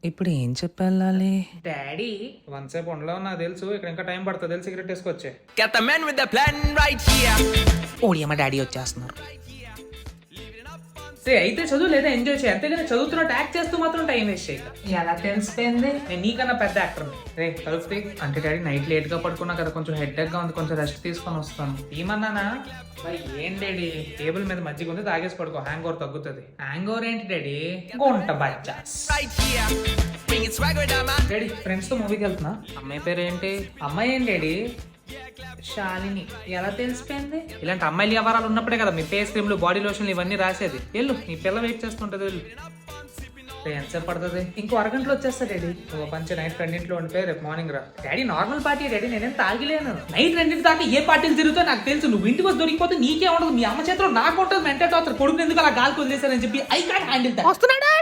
ఇప్పుడు ఏం చెప్పాలి? డాడీ వన్సేపు ఉండలో నాకు తెలుసు, ఇక్కడ ఇంకా టైం పడుతుంది, తెలుసు సిగరెట్ వేసుకొచ్చే. Got the man with the plan right here. ఓడియమ్మ డాడీ వచ్చేస్తున్నారు. అయితే చదువు లేదా ఎంజాయ్ చేయి, అంతేగాని చదువుతున్నట్టు యాక్ట్ చేస్తూ మాత్రం టైం వేస్ట్ చేయ. ఎలా తెలిసిపోయింది? నేను నీకన్నా పెద్ద యాక్టర్ రే కలిపి. అంటే డాడీ నైట్ లేట్ గా పడుకున్నా కదా, కొంచెం హెడ్ గా ఉంది, కొంచెం రెస్ట్ తీసుకొని వస్తాను. ఏమన్నానా మరి? ఏం డాడీ, టేబుల్ మీద మజ్జిగ ఉంది, తాగేసి పడుకో, హ్యాంగ్ ఓవర్ తగ్గుతుంది. హ్యాంగ్ ఓవర్ ఏంటి డాడీ? గుంట బచ్చాస్. Right here. Bring it swag with that man. Daddy friends తో మూవీకి వెళ్తున్నా. అమ్మాయి పేరు ఏంటి? అమ్మాయి ఏంటి డాడీ? శాలిని. ఎలా తెలిసిపోయింది? ఇలాంటి అమ్మాయిలు వ్యవహారాలు ఉన్నప్పుడే కదా మీ ఫేస్ క్రీమ్లు, బాడీ లోషన్లు ఇవన్నీ రాసేది. వెళ్ళు, నీ పిల్ల వెయిట్ చేస్తుంటది, వెళ్ళు. ఎంతసేపు పడుతుంది? ఇంకో అరగంటలో వచ్చేస్తా డాడీ. ఒక పంచి నైట్ రెండింటిలో ఉండిపోయి రేపు మార్నింగ్ రా. డాడీ నార్మల్ పార్టీ డాడీ, నేనేం తాగిలేను. నైట్ రెండింటి దాకా ఏ పార్టీలు తిరుగుతాయో నాకు తెలుసు. నువ్వు ఇంటికి వచ్చి దొరికిపోతే నీకే ఉండదు, మీ అమ్మ చేతిలో నాకు ఉంటుంది మెంటల్ టార్చర్. కొడుకు ఎందుకు అలా గాలికి వదిలేశారని చెప్పి ఐ కాంట్ హ్యాండిల్ దట్. వస్తున్నాడా?